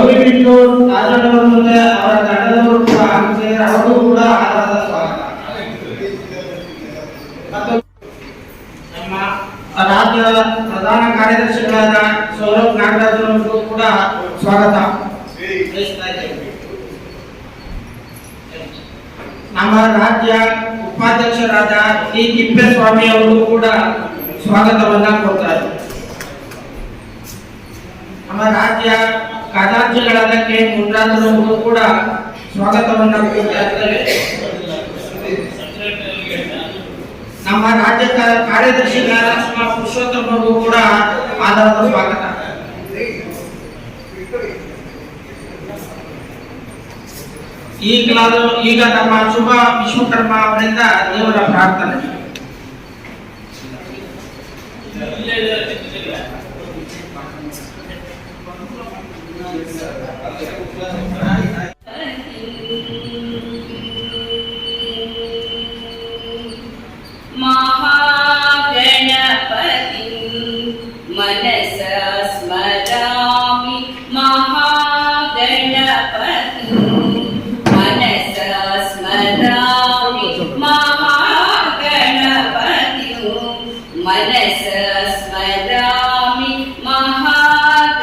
ಗೌರಿ ಬಿಟ್ಟು ರಾಜಣ್ಣವರ ಮುಂದೆ ಅವರ ತಂಡದವರು ಕೂಡ ಆಗಮಿಸಿದರೆ ಅವರಿಗೂ ಕೂಡ ಆಧಾರದ ಸ್ವಾಗತ. ಮತ್ತು ನಮ್ಮ ರಾಜ್ಯದ ಪ್ರಧಾನ ಕಾರ್ಯದರ್ಶಿಗಳಾದ ಸೌರಭ್ ನಾಗರಾಜ್ ಅವರಿಗೂ ಕೂಡ ಸ್ವಾಗತ. ನಮ್ಮ ರಾಜ್ಯ ಉಪಾಧ್ಯಕ್ಷರಾದ ಟಿ ತಿಪ್ಪೇಸ್ವಾಮಿ ಅವರು ಕೂಡ ಸ್ವಾಗತವನ್ನ ಕೊಡ್ತಾರೆ. ನಮ್ಮ ರಾಜ್ಯ ಖಜಾಂಚಿಗಳಾದ ಕೆ ಮುನ್ರಾಜರವರು ಕೂಡ ಸ್ವಾಗತವನ್ನ ಕೊಡ್ತಾರೆ. ನಮ್ಮ ರಾಜ್ಯ ಕಾರ್ಯದರ್ಶಿಗಳಾದ ಪುರುಷೋತ್ತಮ ಅವರು ಕೂಡ ಆಧಾರದ ಸ್ವಾಗತ. ಈಗ ನಮ್ಮ ಶುಭ ವಿಶ್ವಕರ್ಮ ಅವರಿಂದ ದೇವರ ಪ್ರಾರ್ಥನೆ. ಮಹಾಗಣಪತಿ ಮನಸ ಸ್ಮರಾಮಿ ಮಹಾಗಣಪತಿ ಮನಸ ಸ್ಮರಾಮಿ ಮಹಾಗಣಪತಿ ಮನಸ ಸ್ಮರಾಮಿ ಮಹಾಗಣಪತಿ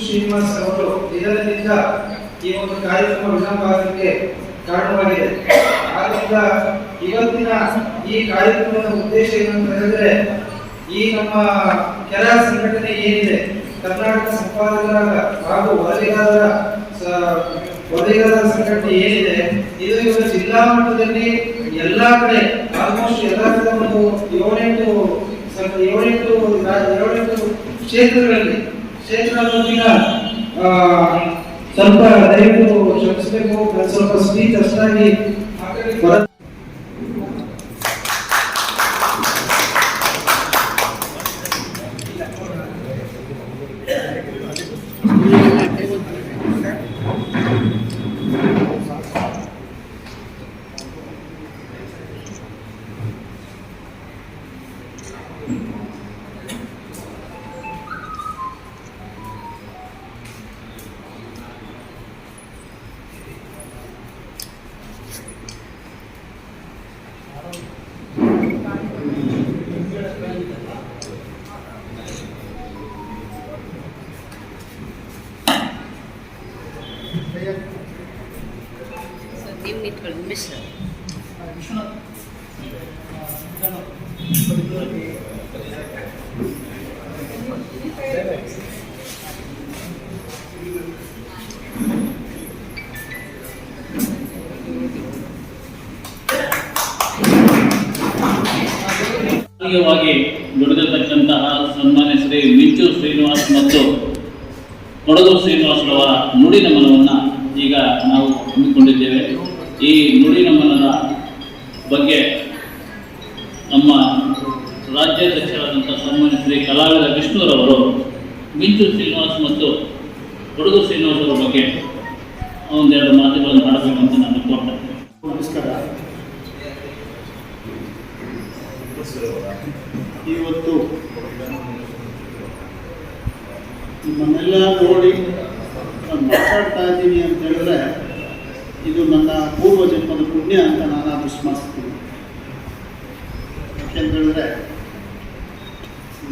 ಶ್ರೀನಿವಾಸ್ ಅವರು ಇದರಿಂದ ಈ ಒಂದು ಕಾರ್ಯಕ್ರಮ ವಿಳಂಬಕ್ಕೆ ಕಾರಣವಾಗಿದೆ. ಆದ್ದರಿಂದ ಇವತ್ತಿನ ಈ ಕಾರ್ಯಕ್ರಮದ ಉದ್ದೇಶ ಏನಂತ ಹೇಳಿದ್ರೆ, ಈ ನಮ್ಮ ಕೆಲ ಸಂಘಟನೆ ಏನಿದೆ, ಕರ್ನಾಟಕ ಸಂಪಾದಕರ ಹಾಗೂ ವರದಿಗಾರರ ಸಂಘಟನೆ ಏನಿದೆ, ಇದು ಇವಾಗ ಜಿಲ್ಲಾ ಮಟ್ಟದಲ್ಲಿ ಎಲ್ಲಾ ಕಡೆ ಆಲ್ಮೋಸ್ಟ್ ಎಲ್ಲಾ ಕಡೆ ಒಂದು 7-8 ಕ್ಷೇತ್ರಗಳಲ್ಲಿ ಸ್ವಲ್ಪ ದಯವಿಟ್ಟು ಕ್ಷಮಿಸಬೇಕು. ಸ್ವಲ್ಪ ಸ್ಪೀಚ್ ಅಷ್ಟಾಗಿ ದುಡಿದಿರತಕ್ಕಂತಹ ಸನ್ಮಾನ್ಯ ಶ್ರೀ ಮಿಂಚು ಶ್ರೀನಿವಾಸ್ ಮತ್ತು ಕೊಡಗು ಶ್ರೀನಿವಾಸರವರ ನುಡಿ ನಮನವನ್ನು ಈಗ ನಾವು ಹಮ್ಮಿಕೊಂಡಿದ್ದೇವೆ. ಈ ನುಡಿ ನಮನದ ಬಗ್ಗೆ ನಮ್ಮ ರಾಜ್ಯಾಧ್ಯಕ್ಷರಾದಂಥ ಸನ್ಮಾನ್ಯ ಶ್ರೀ ಕಲಾವಿದ ವಿಷ್ಣುರವರು ಮಿಂಚು ಶ್ರೀನಿವಾಸ್ ಮತ್ತು ಕೊಡಗು ಶ್ರೀನಿವಾಸ್ ಅವರ ಬಗ್ಗೆ ಒಂದೆರಡು ಮಾತುಗಳನ್ನು ಆಡಬೇಕಂತ ನಾನು ಕೋರ್ತೇನೆ. ನಮಸ್ಕಾರ. ಇವತ್ತು ನಿಮ್ಮನ್ನೆಲ್ಲ ನೋಡಿ ನಾನು ಮಾತಾಡ್ತಾ ಇದ್ದೀನಿ ಅಂತ ಹೇಳಿದ್ರೆ ಇದು ನನ್ನ ಪೂರ್ವ ಜನ್ಮದ ಪುಣ್ಯ ಅಂತ ನಾನು ವಿಶ್ವಾಸಿಸ್ತೀನಿ. ಯಾಕೆಂತ ಹೇಳಿದ್ರೆ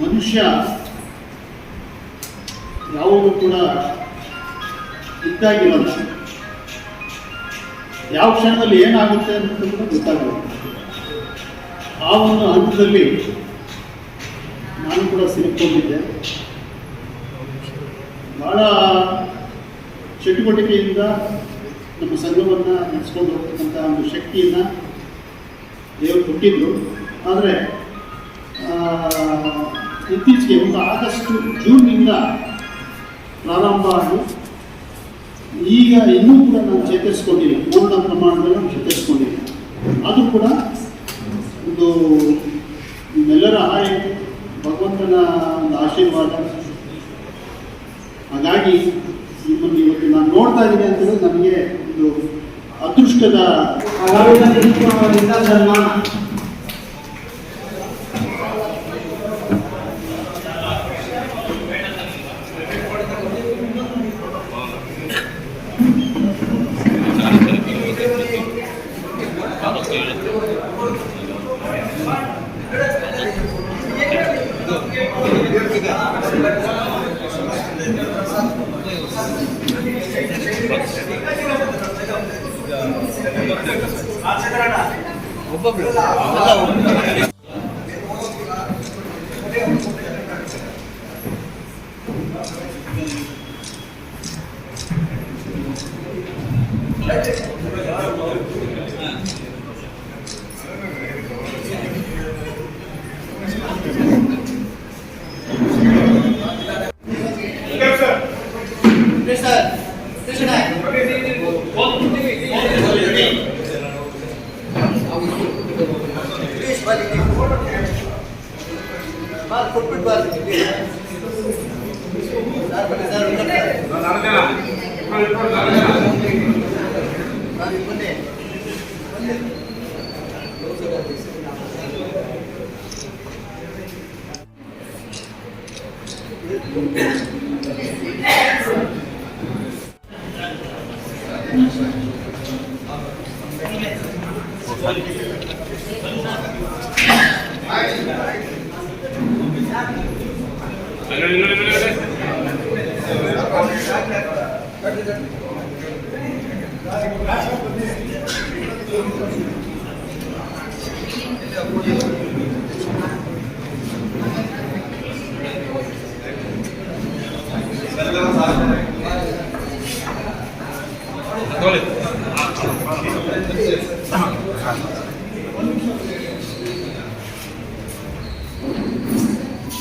ಮನುಷ್ಯ ಯಾವಾಗಲೂ ಕೂಡ ಇದ್ದಾಗಿರೋಲ್ಲ. ಯಾವ ಕ್ಷಣದಲ್ಲಿ ಏನಾಗುತ್ತೆ ಅಂತ ಕೂಡ ಗೊತ್ತಾಗಲ್ಲ. ಆ ಒಂದು ಹಂತದಲ್ಲಿ ನಾನು ಕೂಡ ಸಿಲುಕೊಂಡಿದ್ದೆ. ಬಹಳ ಚಟುವಟಿಕೆಯಿಂದ ನಮ್ಮ ಸಂಘವನ್ನು ನಡೆಸ್ಕೊಂಡು ಹೋಗ್ತಕ್ಕಂಥ ಒಂದು ಶಕ್ತಿಯನ್ನು ದೇವರು ಕೊಟ್ಟಿದ್ರು. ಆದರೆ ಇತ್ತೀಚೆಗೆ ಒಂದು ಆಗಸ್ಟ್ ಜೂನ್ನಿಂದ ಪ್ರಾರಂಭ ಆಗಿ ಈಗ ಇನ್ನೂ ಕೂಡ ನಾನು ಚೇತರಿಸ್ಕೊಂಡಿಲ್ಲ, ಪೂರ್ಣ ಪ್ರಮಾಣದಲ್ಲಿ ನಾನು ಚೇತರಿಸ್ಕೊಂಡಿಲ್ಲ. ಅದು ಕೂಡ ಒಂದು ನಿಮ್ಮೆಲ್ಲರ ಆರೈಕೆ, ಭಗವಂತನ ಒಂದು ಆಶೀರ್ವಾದ. ಹಾಗಾಗಿ ನಿಮ್ಮನ್ನು ಇವತ್ತು ನಾನು ನೋಡ್ತಾ ಇದ್ದೀನಿ ಅಂತೇಳಿ ನನಗೆ ಒಂದು ಅದೃಷ್ಟದ ಸನ್ಮಾನ.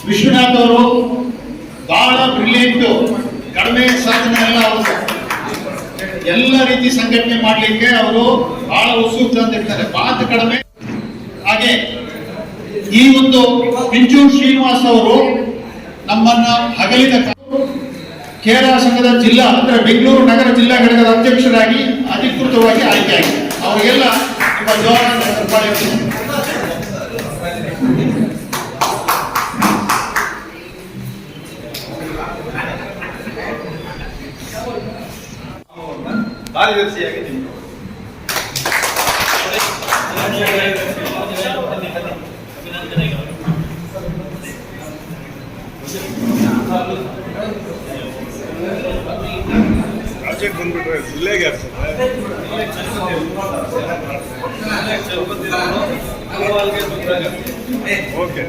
ವಿಶ್ವನಾಥ್ ಅವರು ಬಹಳ ಬ್ರಿಲಿಯಂಟು, ಕಡಿಮೆ ಸಾಧನೆ ಎಲ್ಲ ಅವರು. ಎಲ್ಲ ರೀತಿ ಸಂಘಟನೆ ಮಾಡಲಿಕ್ಕೆ ಅವರು ಬಹಳ ಉತ್ಸುಕ ಅಂತ ಇರ್ತಾರೆ, ಮಾತು ಕಡಿಮೆ. ಹಾಗೆ ಈ ಒಂದು ಪಿಂಚೂರು ಶ್ರೀನಿವಾಸ್ ಅವರು ನಮ್ಮನ್ನ ಹಗಲಿದ ಕೇರಳ ಸಂಘದ ಜಿಲ್ಲಾ ಅಂದ್ರೆ ಬೆಂಗಳೂರು ನಗರ ಜಿಲ್ಲಾ ಘಟಕದ ಅಧ್ಯಕ್ಷರಾಗಿ ಅಧಿಕೃತವಾಗಿ ಆಯ್ಕೆಯಾಗಿದೆ. ಅವರಿಗೆಲ್ಲ ನಿಮ್ಮ ಜವಾಬ್ದಾರಿ ಕಾರ್ಯದರ್ಶಿಯಾಗಿ ಪ್ರಾಜೆಕ್ಟ್ ಬಂದ್ಬಿಟ್ರೆ ಜಿಲ್ಲೆಗೆ ಓಕೆ